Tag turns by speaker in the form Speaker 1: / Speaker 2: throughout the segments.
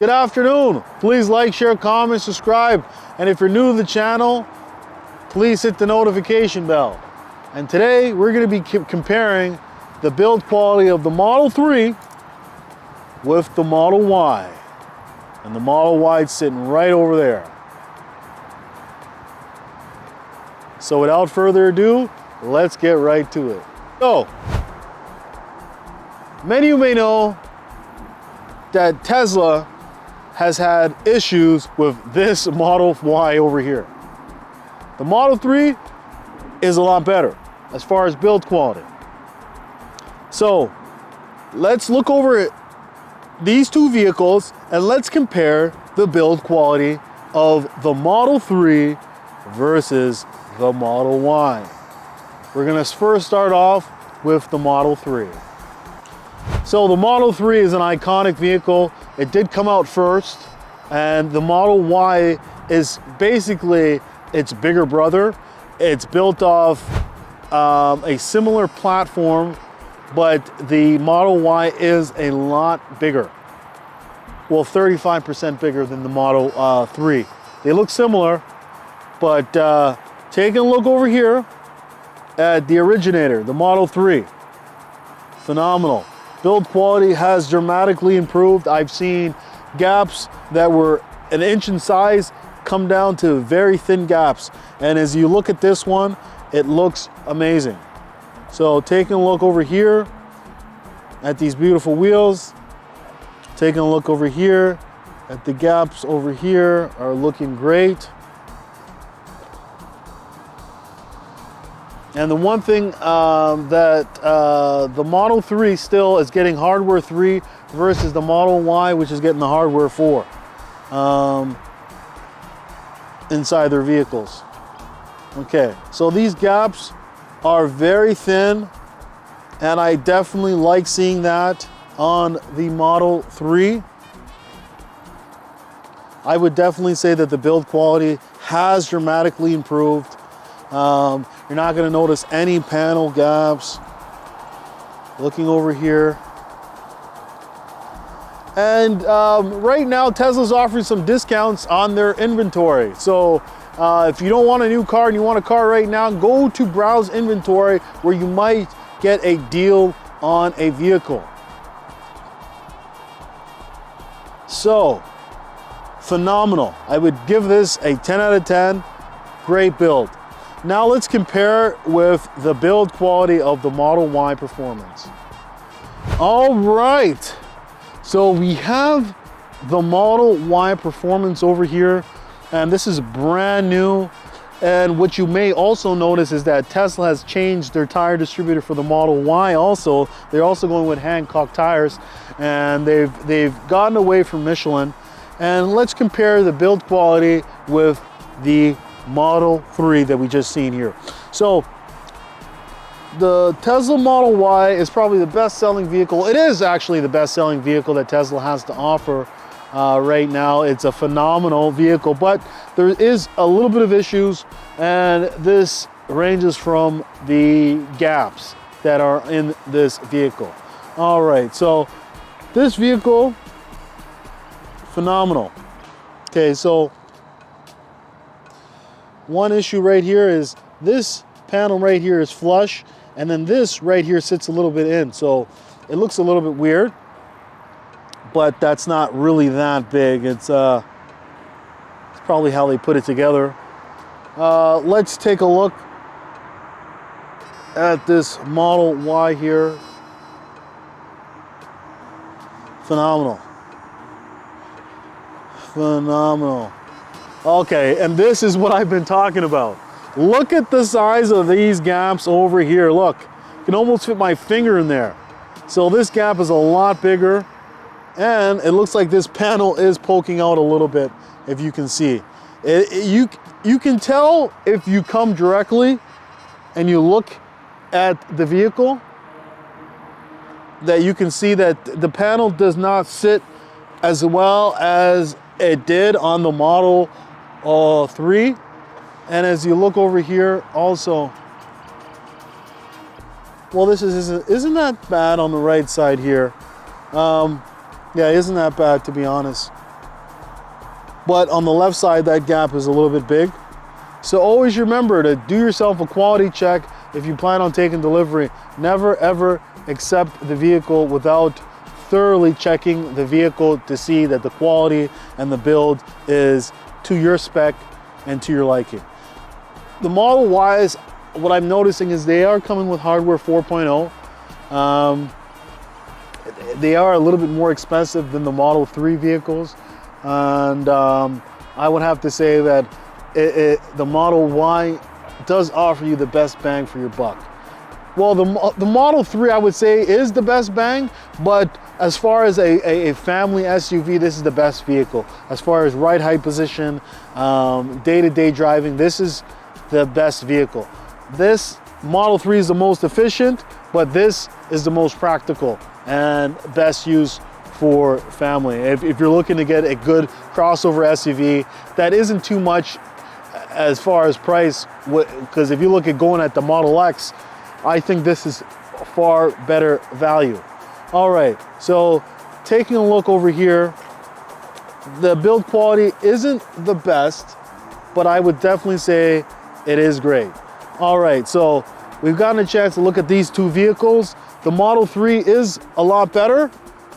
Speaker 1: Good afternoon. Please like, share, comment, subscribe. And if you're new to the channel, please hit the notification bell. And today we're going to be comparing the build quality of the Model 3 with the Model Y. And the Model Y is sitting right over there. So without further ado, let's get right to it. So, many of you may know that Tesla has had issues with this Model Y over here. The Model 3 is a lot better as far as build quality. So let's look over these two vehicles and let's compare the build quality of the Model 3 versus the Model Y. We're gonna first start off with the Model 3. So the Model 3 is an iconic vehicle. It did come out first, and the Model Y is basically its bigger brother. It's built off a similar platform, but the Model Y is a lot bigger. Well, 35% bigger than the Model 3. They look similar, but taking a look over here at the originator, the Model 3. Phenomenal. Build quality has dramatically improved. I've seen gaps that were an inch in size come down to very thin gaps. And as you look at this one, it looks amazing. So taking a look over here at these beautiful wheels, taking a look over here at the gaps over here are looking great. And the one thing that the Model 3 still is getting hardware 3 versus the Model Y, which is getting the hardware 4 inside their vehicles. Okay, so these gaps are very thin, and I definitely like seeing that on the Model 3. I would definitely say that the build quality has dramatically improved. You're not going to notice any panel gaps. Looking over here. And right now, Tesla's offering some discounts on their inventory. So if you don't want a new car and you want a car right now, go to Browse Inventory where you might get a deal on a vehicle. So, phenomenal. I would give this a 10 out of 10. Great build. Now let's compare with the build quality of the Model Y Performance. All right, so we have the Model Y Performance over here, and this is brand new. And what you may also notice is that Tesla has changed their tire distributor for the Model Y also. They're also going with Hankook tires, and they've gotten away from Michelin. And let's compare the build quality with the Model 3 that we just seen here. So the Tesla Model Y is probably the best-selling vehicle. It is actually the best-selling vehicle that Tesla has to offer right now. It's a phenomenal vehicle, but there is a little bit of issues, and this ranges from the gaps that are in this vehicle. All right, so this vehicle, phenomenal. Okay, so one issue right here is this panel right here is flush, and then this right here sits a little bit in. So it looks a little bit weird, but that's not really that big. It's probably how they put it together. Let's take a look at this Model Y here. Phenomenal. Phenomenal. Okay, and this is what I've been talking about. Look at the size of these gaps over here. Look, you can almost fit my finger in there. So this gap is a lot bigger, and it looks like this panel is poking out a little bit, if you can see. You can tell if you come directly and you look at the vehicle, that you can see that the panel does not sit as well as it did on the Model 3. And as you look over here also, well, this isn't that bad on the right side here. Yeah, isn't that bad, to be honest. but on the left side, that gap is a little bit big. So always remember to do yourself a quality check if you plan on taking delivery. Never ever accept the vehicle without thoroughly checking the vehicle to see that the quality and the build is to your spec and to your liking. The Model Ys, what I'm noticing is they are coming with hardware 4.0. They are a little bit more expensive than the Model 3 vehicles. And I would have to say that the Model Y does offer you the best bang for your buck. Well, the Model 3, I would say, is the best bang, but as far as a family SUV, this is the best vehicle. As far as ride height position, day-to-day driving, this is the best vehicle. This Model 3 is the most efficient, but this is the most practical and best use for family. If you're looking to get a good crossover SUV that isn't too much as far as price, because if you look at going at the Model X, I think this is far better value. All right, so taking a look over here, the build quality isn't the best, but I would definitely say it is great. All right, so we've gotten a chance to look at these two vehicles. The Model 3 is a lot better.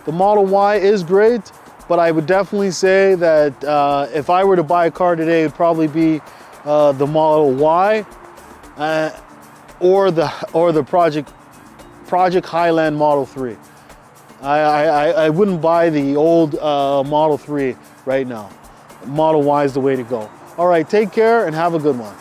Speaker 1: The Model Y is great, but I would definitely say that if I were to buy a car today, it'd probably be the Model Y or the Project Highland Model 3. I wouldn't buy the old Model 3 right now. Model Y is the way to go. All right, take care and have a good one.